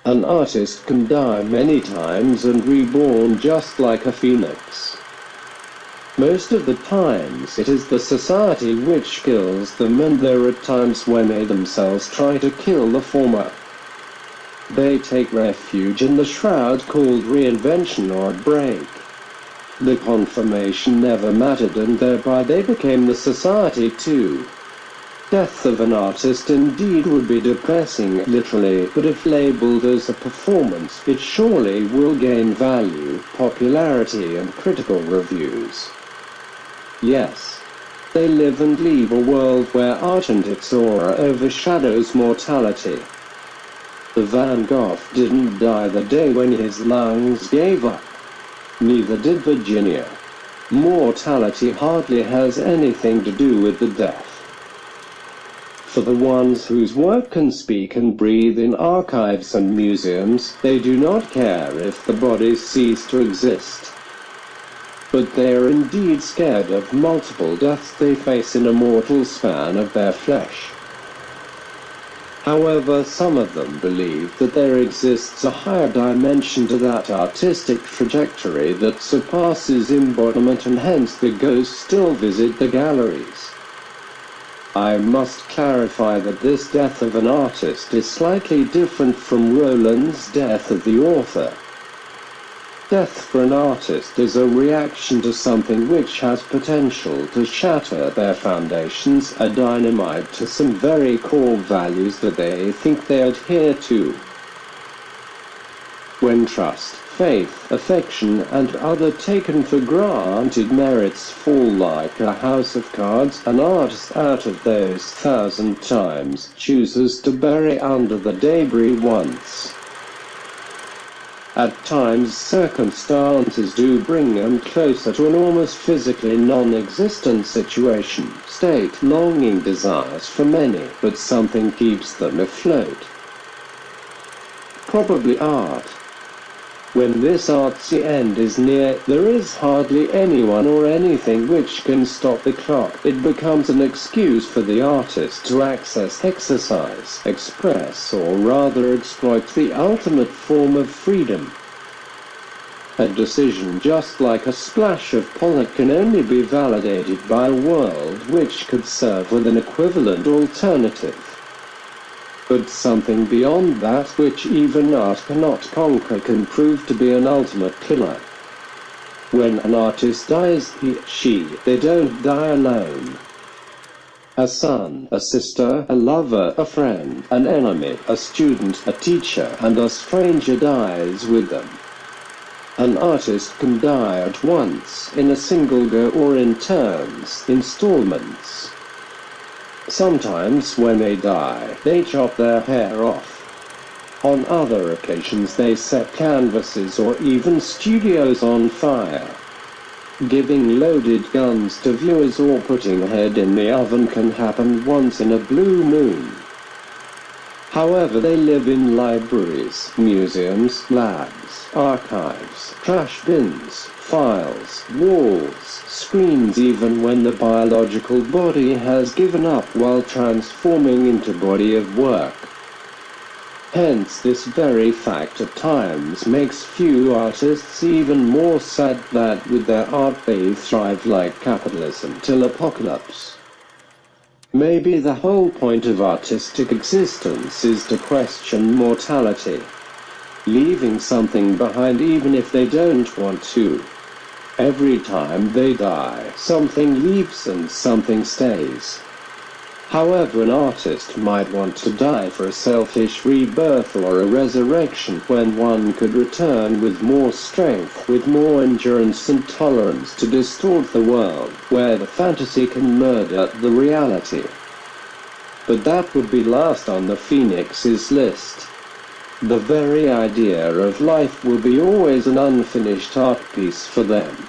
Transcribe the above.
An artist can die many times and reborn just like a phoenix. Most of the times it is the society which kills them, and there are times when they themselves try to kill the former. They take refuge in the shroud called reinvention or break. The conformation never mattered, and thereby they became the society too. Death of an artist indeed would be depressing, literally, but if labeled as a performance, it surely will gain value, popularity and critical reviews. Yes. They live and leave a world where art and its aura overshadows mortality. The Van Gogh didn't die the day when his lungs gave up. Neither did Virginia. Mortality hardly has anything to do with the death. For the ones whose work can speak and breathe in archives and museums, they do not care if the bodies cease to exist. But they are indeed scared of multiple deaths they face in a mortal span of their flesh. However, some of them believe that there exists a higher dimension to that artistic trajectory that surpasses embodiment, and hence the ghosts still visit the galleries. I must clarify that this death of an artist is slightly different from Roland's death of the author. Death for an artist is a reaction to something which has potential to shatter their foundations, a dynamite to some very core values that they think they adhere to. When trust, faith, affection, and other taken for granted merits fall like a house of cards, an artist out of those 1,000 times chooses to bury under the debris once. At times circumstances do bring them closer to an almost physically non-existent situation, state, longing, desires for many, but something keeps them afloat. Probably art. When this artsy end is near, there is hardly anyone or anything which can stop the clock. It becomes an excuse for the artist to access, exercise, express, or rather exploit the ultimate form of freedom. A decision just like a splash of pollen can only be validated by a world which could serve with an equivalent alternative. But something beyond that which even art cannot conquer can prove to be an ultimate killer. When an artist dies, they don't die alone. A son, a sister, a lover, a friend, an enemy, a student, a teacher, and a stranger dies with them. An artist can die at once, in a single go, or in turns, installments. Sometimes when they die, they chop their hair off. On other occasions they set canvases or even studios on fire. Giving loaded guns to viewers or putting a head in the oven can happen once in a blue moon. However, they live in libraries, museums, labs, archives, trash bins, files, walls, screens, even when the biological body has given up while transforming into body of work. Hence this very fact at times makes few artists even more sad that with their art they thrive like capitalism till apocalypse. Maybe the whole point of artistic existence is to question mortality, leaving something behind even if they don't want to. Every time they die, something leaves and something stays. However, an artist might want to die for a selfish rebirth or a resurrection when one could return with more strength, with more endurance and tolerance to distort the world, where the fantasy can murder the reality. But that would be last on the Phoenix's list. The very idea of life will be always an unfinished art piece for them.